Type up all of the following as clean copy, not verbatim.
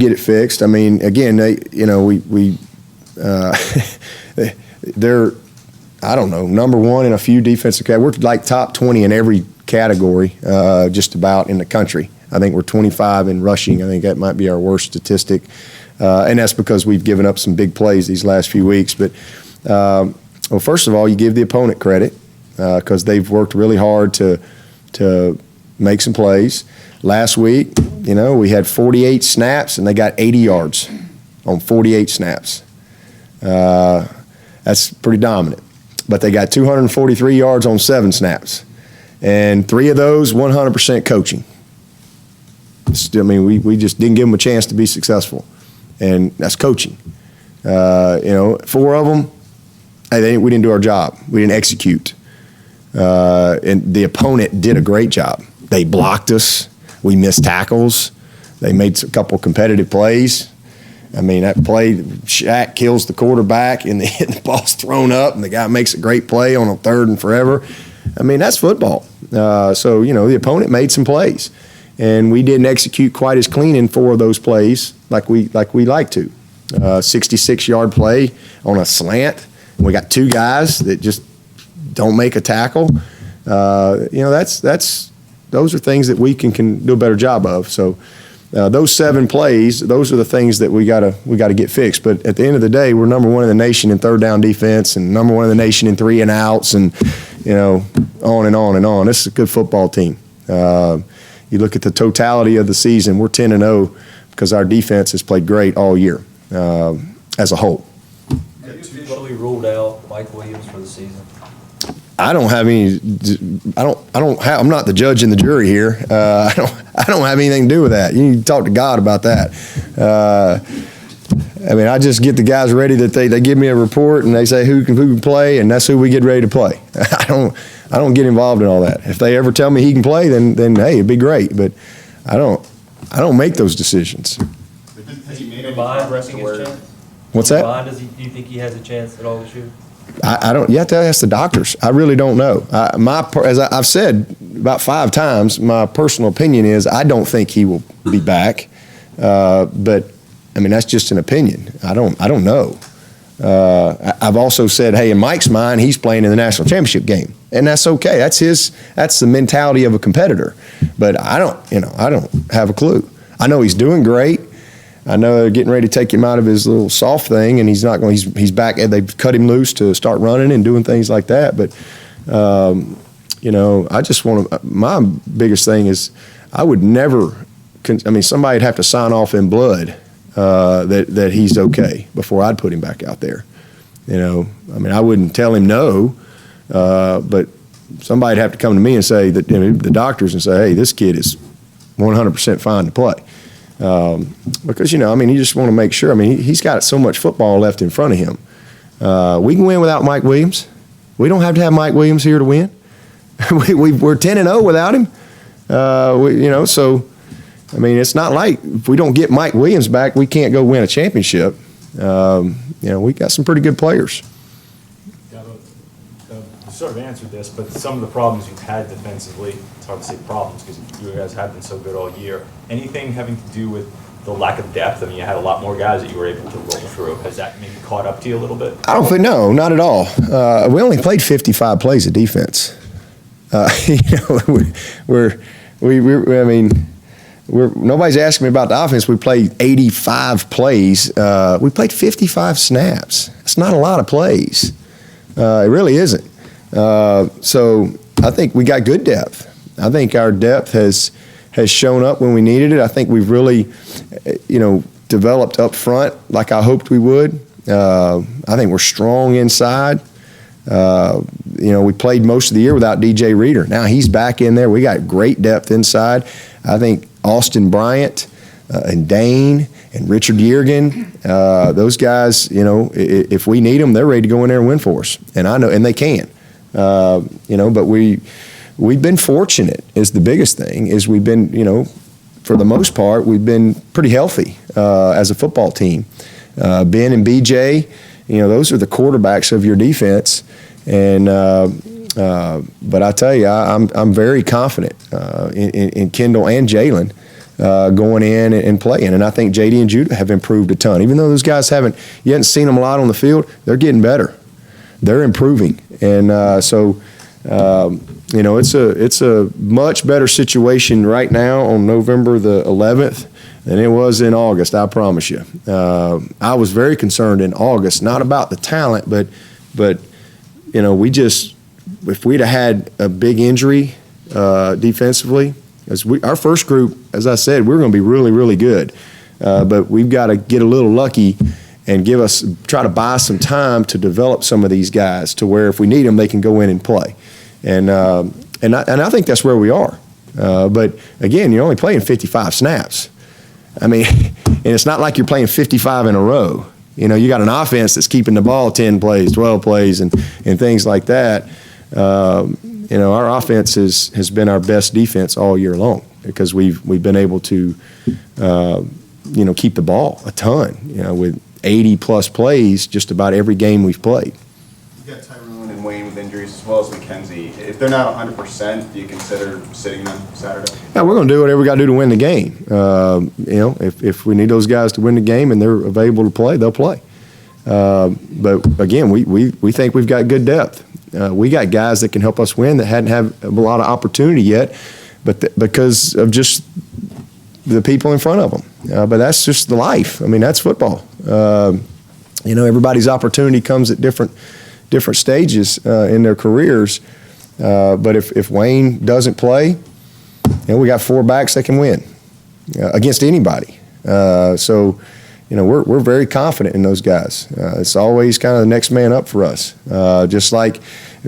get it fixed. I mean, again, they're, I don't know, number one in a few defensive categories. We're like top 20 in every category, just about in the country. I think we're 25 in rushing. I think that might be our worst statistic, and that's because we've given up some big plays these last few weeks. But well, first of all, you give the opponent credit because they've worked really hard to make some plays. Last week, we had 48 snaps and they got 80 yards on 48 snaps. That's pretty dominant. But they got 243 yards on 7 snaps. And 3 of those, 100% coaching. I mean, we just didn't give them a chance to be successful. And that's coaching. 4 of them, we didn't do our job. We didn't execute. And the opponent did a great job. They blocked us. We missed tackles. They made a couple competitive plays. I mean, that play, Shaq kills the quarterback and the ball's thrown up and the guy makes a great play on a 3rd and forever. I mean, that's football. So, the opponent made some plays. And we didn't execute quite as clean in 4 of those plays like we like to. 66-yard play on a slant. And we got 2 guys that just don't make a tackle. Those are things that we can do a better job of. So those 7 plays, those are the things that we gotta get fixed. But at the end of the day, we're number 1 in the nation in 3rd down defense and number 1 in the nation in 3 and outs and on and on and on. This is a good football team. You look at the totality of the season, we're 10-0 because our defense has played great all year as a whole. Have you officially ruled out Mike Williams for the season? I don't have any. I'm not the judge and the jury here. I don't have anything to do with that. You need to talk to God about that. I mean, I just get the guys ready that they give me a report and they say who can play, and that's who we get ready to play. I don't get involved in all that. If they ever tell me he can play, then hey, it'd be great. But I don't make those decisions. Has he made any progress to where? What's that? Do you think he has a chance at all this year? I don't. You have to ask the doctors. I really don't know. As I've said about 5 times, my personal opinion is I don't think he will be back. But I mean, that's just an opinion. I don't know. I've also said, hey, in Mike's mind, he's playing in the national championship game, and that's okay. That's the mentality of a competitor. But I don't have a clue. I know he's doing great. I know they're getting ready to take him out of his little soft thing, and he's not going. He's back. They've cut him loose to start running and doing things like that. But I just want to. My biggest thing is, I would never. I mean, somebody'd have to sign off in blood that he's okay before I'd put him back out there. I mean, I wouldn't tell him no, but somebody'd have to come to me and say that the doctors and say, hey, this kid is 100% fine to play. Because, I mean, you just want to make sure. I mean, he's got so much football left in front of him. We can win without Mike Williams. We don't have to have Mike Williams here to win. We're 10-0 without him. So, I mean, it's not like if we don't get Mike Williams back, we can't go win a championship. We got some pretty good players. You sort of answered this, but some of the problems you've had defensively, it's hard to say problems because you guys have been so good all year. Anything having to do with the lack of depth? I mean, you had a lot more guys that you were able to roll through. Has that maybe caught up to you a little bit? I don't think, no, not at all. We only played 55 plays of defense. Nobody's asking me about the offense. We played 85 plays. We played 55 snaps. It's not a lot of plays. It really isn't. So I think we got good depth. I think our depth has shown up when we needed it. I think we've really, developed up front like I hoped we would. I think we're strong inside. We played most of the year without DJ Reader. Now he's back in there. We got great depth inside. I think Austin Bryant and Dane and Richard Yergin, those guys, if we need them, they're ready to go in there and win for us. And I know, and they can. But we've been fortunate is the biggest thing, is we've been, for the most part, we've been pretty healthy as a football team. Ben and BJ, those are the quarterbacks of your defense. And but I tell you, I'm very confident in Kendall and Jalen going in and playing. And I think JD and Judah have improved a ton. Even though those guys you haven't seen them a lot on the field, they're getting better. They're improving. And so, it's a much better situation right now on November the 11th than it was in August, I promise you. I was very concerned in August, not about the talent, but if we'd have had a big injury defensively, our first group, as I said, we're going to be really, really good. But we've got to get a little lucky and try to buy some time to develop some of these guys to where if we need them, they can go in and play. And I think that's where we are. But again, you're only playing 55 snaps. I mean, and it's not like you're playing 55 in a row. You got an offense that's keeping the ball 10 plays, 12 plays, and things like that. Our offense has been our best defense all year long because we've been able to, keep the ball a ton. With 80-plus plays just about every game we've played. You've got Tyrone and Wayne with injuries as well as McKenzie. If they're not 100%, do you consider sitting them Saturday? Yeah, we're going to do whatever we got to do to win the game. If we need those guys to win the game and they're available to play, they'll play. But again, we think we've got good depth. We got guys that can help us win that hadn't had a lot of opportunity yet, but because of just the people in front of them. But that's just the life. I mean, that's football. Everybody's opportunity comes at different stages in their careers. But if Wayne doesn't play, we got 4 backs that can win against anybody. So we're very confident in those guys. It's always kind of the next man up for us. Just like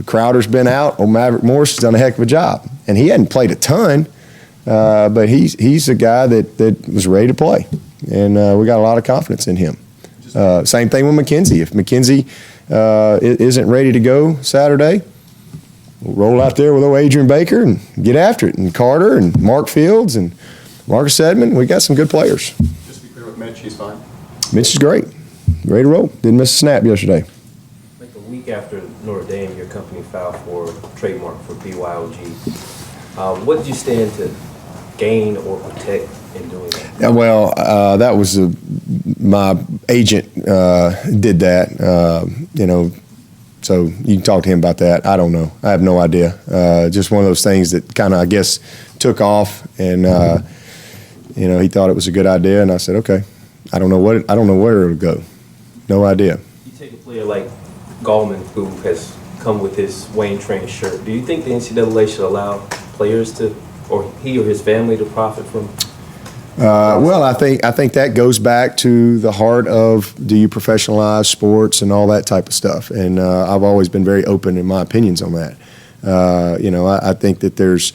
Crowder's been out, Maverick Morris has done a heck of a job. And he hadn't played a ton, but he's a guy that was ready to play. And we got a lot of confidence in him. Same thing with McKenzie. If McKenzie isn't ready to go Saturday, we'll roll out there with old Adrian Baker and get after it. And Carter and Mark Fields and Marcus Edmond, we got some good players. Just to be clear with Mitch, he's fine. Mitch is great. Ready to roll. Didn't miss a snap yesterday. Like a week after Notre Dame, your company filed for trademark for BYOG. What did you stand to gain or protect in doing that? Yeah, well, that was my agent did that. So you can talk to him about that. I don't know. I have no idea. Just one of those things that kind of, I guess, took off, and he thought it was a good idea, and I said, okay. I don't know where it'll go. No idea. You take a player like Gallman, who has come with his Wayne Train shirt. Do you think the NCAA should allow players to, or he or his family, to profit from? Well, I think that goes back to the heart of, do you professionalize sports and all that type of stuff. And I've always been very open in my opinions on that. I think that there's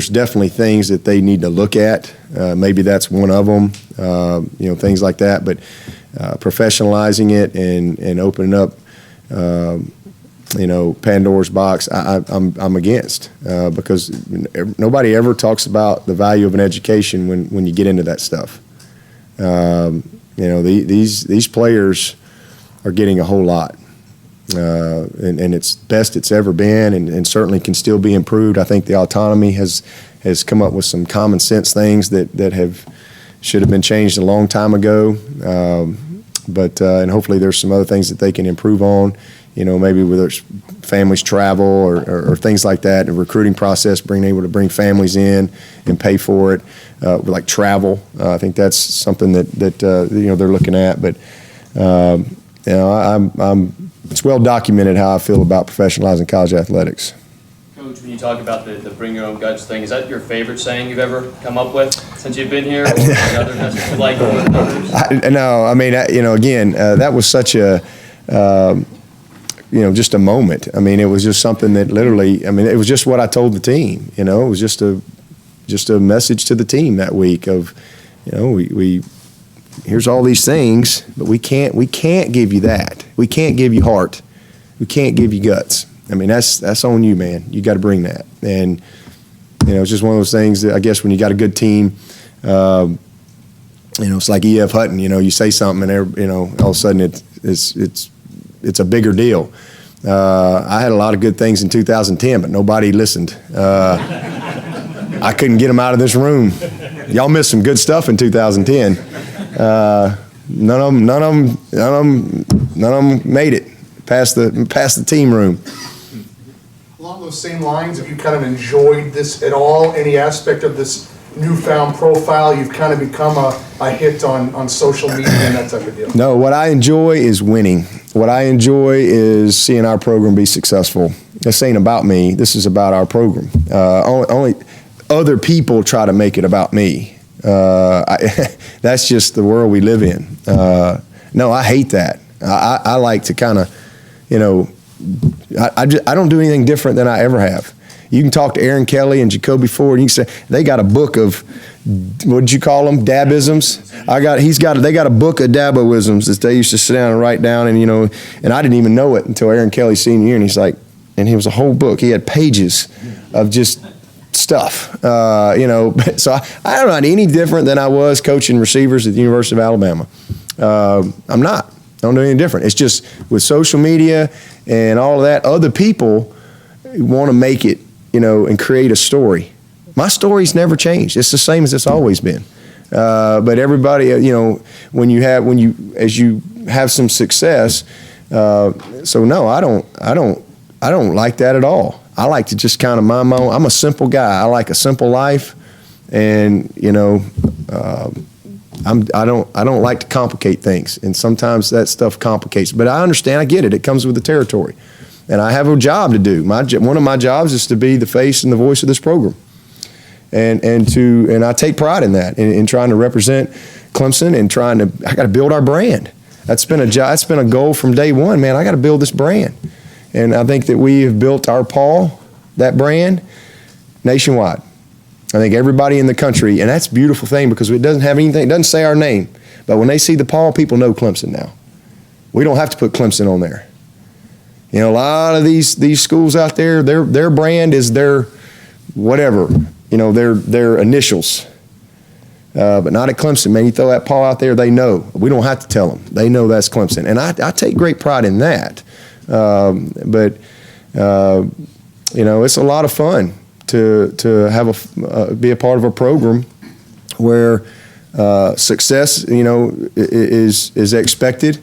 definitely things that they need to look at. Maybe that's one of them. Things like that. But professionalizing it and opening up, Pandora's box, I'm against, because nobody ever talks about the value of an education when you get into that stuff. These players are getting a whole lot. And it's best it's ever been, and certainly can still be improved. I think the autonomy has come up with some common sense things that should have been changed a long time ago. And hopefully there's some other things that they can improve on. Maybe whether it's families travel or things like that, the recruiting process, being able to bring families in and pay for it, like travel. I think that's something that they're looking at. But it's well documented how I feel about professionalizing college athletics. Coach, when you talk about the bring your own guts thing, is that your favorite saying you've ever come up with since you've been here? Or another message you like with others? That was such a, just a moment. I mean, it was just something that literally, it was just what I told the team. It was just a message to the team that week of, we here's all these things, but we can't give you that. We can't give you heart. We can't give you guts. That's on you, man. You got to bring that. And it's just one of those things that I guess when you got a good team, it's like E.F. Hutton. You say something and all of a sudden it's a bigger deal. I had a lot of good things in 2010, but nobody listened. I couldn't get them out of this room. Y'all missed some good stuff in 2010. None of them made it past the team room. Along those same lines, have you kind of enjoyed this at all? Any aspect of this newfound profile? You've kind of become a hit on social media and that type of deal. No, what I enjoy is winning. What I enjoy is seeing our program be successful. This ain't about me. This is about our program. Only other people try to make it about me. That's just the world we live in. No, I hate that. I like to kind of, I don't do anything different than I ever have. You can talk to Aaron Kelly and Jacoby Ford, and you can say they got a book of, what did you call them, Dabisms? They got a book of Daboisms that they used to sit down and write down, and and I didn't even know it until Aaron Kelly's senior year, and he's like, and he was a whole book. He had pages of just stuff, So I don't know any different than I was coaching receivers at the University of Alabama. I'm not. I don't do anything different. It's just with social media and all of that, other people want to make it, and create a story. My story's never changed. It's the same as it's always been. But everybody, as you have some success. So no, I don't like that at all. I like to just kind of mind my own. I'm a simple guy. I like a simple life, and I don't like to complicate things, and sometimes that stuff complicates. But I understand. I get it. It comes with the territory, and I have a job to do. One of my jobs is to be the face and the voice of this program, and I take pride in that, in trying to represent Clemson and I got to build our brand. That's been a goal from day one, man. I got to build this brand, and I think that we have built our paw, that brand, nationwide. I think everybody in the country, and that's a beautiful thing because it doesn't have anything, it doesn't say our name, but when they see the paw, people know Clemson now. We don't have to put Clemson on there. A lot of these schools out there, their brand is their whatever, their initials. But not at Clemson, man. You throw that paw out there, they know. We don't have to tell them. They know that's Clemson. And I take great pride in that. But it's a lot of fun to have be a part of a program where success, is expected.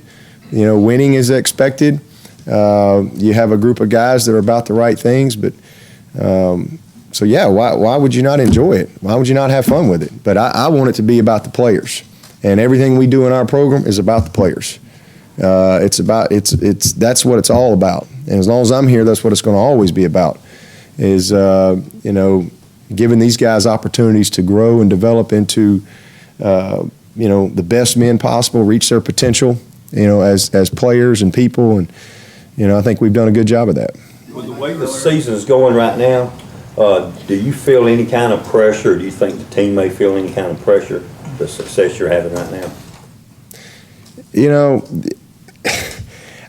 Winning is expected. You have a group of guys that are about the right things, but so yeah, why would you not enjoy it? Why would you not have fun with it? But I want it to be about the players, and everything we do in our program is about the players. That's what it's all about. And as long as I'm here, that's what it's going to always be about. Is giving these guys opportunities to grow and develop into the best men possible, reach their potential, as players and people, and I think we've done a good job of that. With the way the season is going right now, do you feel any kind of pressure? Do you think the team may feel any kind of pressure, the success you're having right now?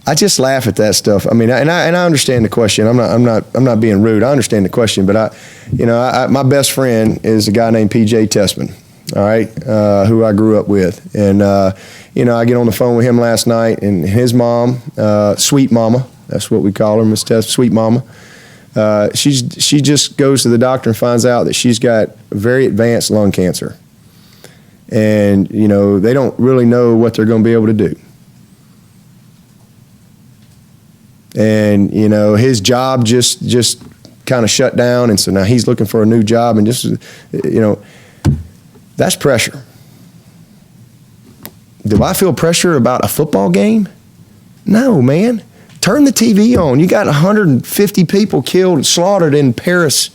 I just laugh at that stuff. I mean, and I understand the question. I'm not being rude. I understand the question, but my best friend is a guy named PJ Tessman. All right, who I grew up with, and I get on the phone with him last night, and his mom, Sweet Mama, that's what we call her, Miss Tess, Sweet Mama. She just goes to the doctor and finds out that she's got very advanced lung cancer, and they don't really know what they're going to be able to do. And his job just kind of shut down, and so now he's looking for a new job, and just that's pressure. Do I feel pressure about a football game? No, man. Turn the TV on. You got 150 people killed, slaughtered in Paris.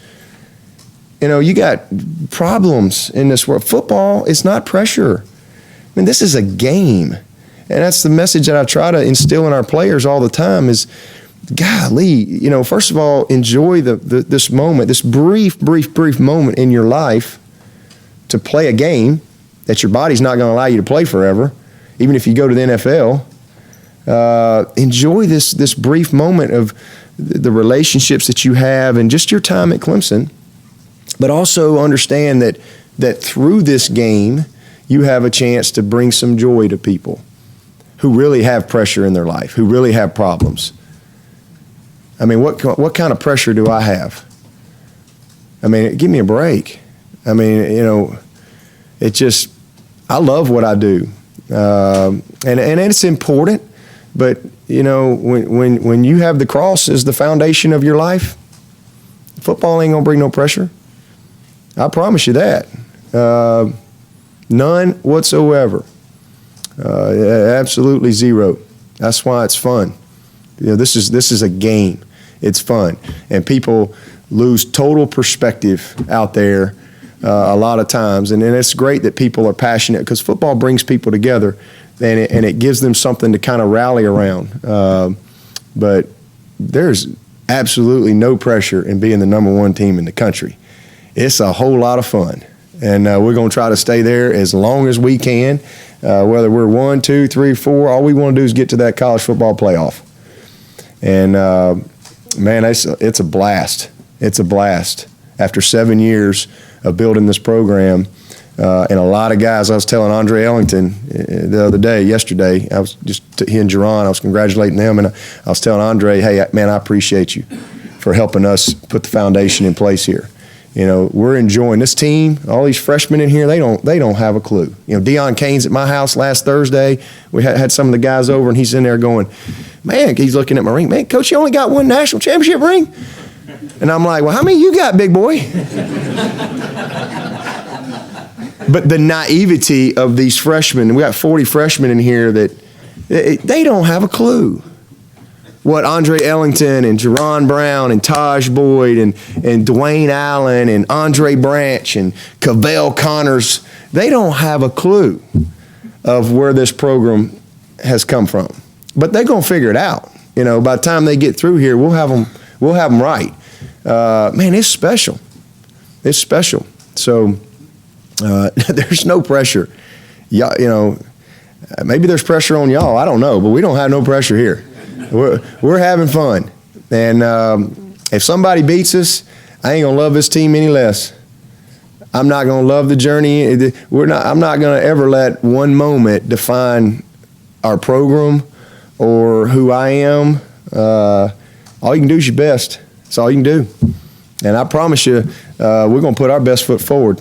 You got problems in this world. Football is not pressure. I mean, this is a game. And that's the message that I try to instill in our players all the time is, golly, first of all, enjoy this moment, this brief moment in your life to play a game that your body's not going to allow you to play forever, even if you go to the NFL. Enjoy this brief moment of the relationships that you have and just your time at Clemson, but also understand that through this game, you have a chance to bring some joy to people who really have pressure in their life, who really have problems. I mean, what kind of pressure do I have? I mean, give me a break. I mean, I love what I do. And it's important, but you know, when you have the cross as the foundation of your life, football ain't gonna bring no pressure. I promise you that. None whatsoever. Absolutely zero. That's why it's fun. You know, this is a game. It's fun, and people lose total perspective out there a lot of times. And it's great that people are passionate, because football brings people together, and it gives them something to kind of rally around. But there's absolutely no pressure in being the number one team in the country. It's a whole lot of fun, and we're going to try to stay there as long as we can. Whether we're 1, 2, 3, 4, all we want to do is get to that college football playoff. And man, it's a blast. It's a blast. After 7 years of building this program, and a lot of guys, I was telling Andre Ellington yesterday, I was he and Jerron, I was congratulating them, and I was telling Andre, hey, man, I appreciate you for helping us put the foundation in place here. You know, we're enjoying this team. All these freshmen in here, they don't have a clue. You know, Deion Kane's at my house last Thursday. We had some of the guys over, and he's in there going, man, he's looking at my ring. Man, Coach, you only got one national championship ring? And I'm like, well, how many you got, big boy? But the naivety of these freshmen, we got 40 freshmen in here that they don't have a clue what Andre Ellington and Jerron Brown and Taj Boyd and Dwayne Allen and Andre Branch and Cavell Connors, they don't have a clue of where this program has come from. But they're going to figure it out. You know, by the time they get through here, we'll have them right. Man, it's special. It's special. So there's no pressure. You know, maybe there's pressure on y'all. I don't know, but we don't have no pressure here. We're having fun, and if somebody beats us, I ain't gonna love this team any less. I'm not gonna love the journey. I'm not gonna ever let one moment define our program or who I am. All you can do is your best. That's all you can do, and I promise you, we're gonna put our best foot forward.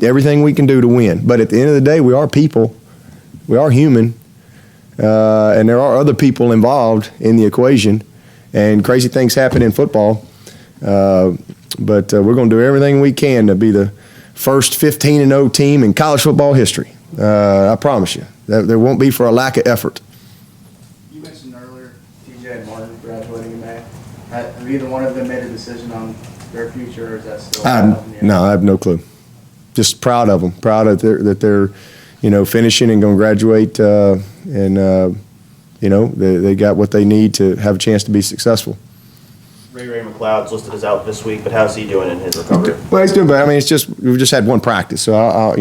Everything we can do to win. But at the end of the day, we are people. We are human. And there are other people involved in the equation, and crazy things happen in football. But we're going to do everything we can to be the first 15-0 team in college football history. I promise you. There won't be for a lack of effort. You mentioned earlier TJ and Martin graduating in May. Have either one of them made a decision on their future, or is that still up in the air? No, I have no clue. Just proud of them. Proud of that they're finishing and going to graduate, they got what they need to have a chance to be successful. Ray McLeod's listed as out this week, but how's he doing in his recovery? Well, he's doing better. I mean, we've just had one practice, so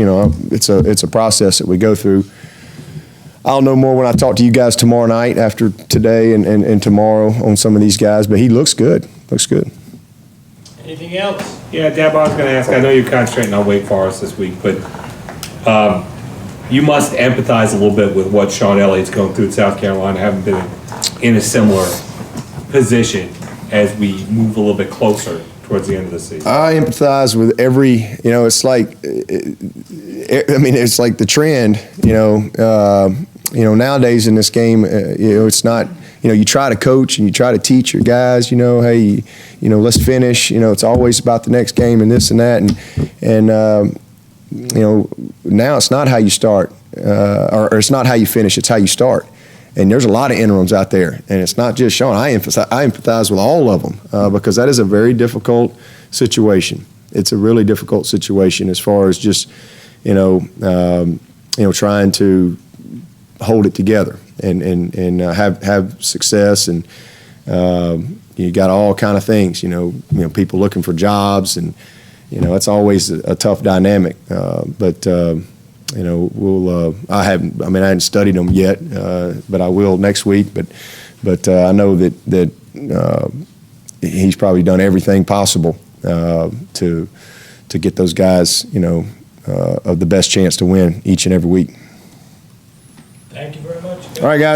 it's a process that we go through. I'll know more when I talk to you guys tomorrow night after today and tomorrow on some of these guys, but he looks good. Looks good. Anything else? Yeah, Dabo, I was going to ask, I know you're concentrating on Wake Forest this week, but you must empathize a little bit with what Sean Elliott's going through at South Carolina, having been in a similar position as we move a little bit closer towards the end of the season. I empathize with every, it's like, it's like the trend, nowadays in this game, it's not, you try to coach and you try to teach your guys, hey, let's finish, it's always about the next game and this and that. And now it's not how you start, or it's not how you finish, it's how you start. And there's a lot of interims out there, and it's not just Sean. I empathize with all of them because that is a very difficult situation. It's a really difficult situation as far as just, trying to hold it together and have success, and you got all kind of things. People looking for jobs, and it's always a tough dynamic. But I hadn't studied them yet, but I will next week. But I know that he's probably done everything possible to get those guys, of the best chance to win each and every week. Thank you very much. All right, guys.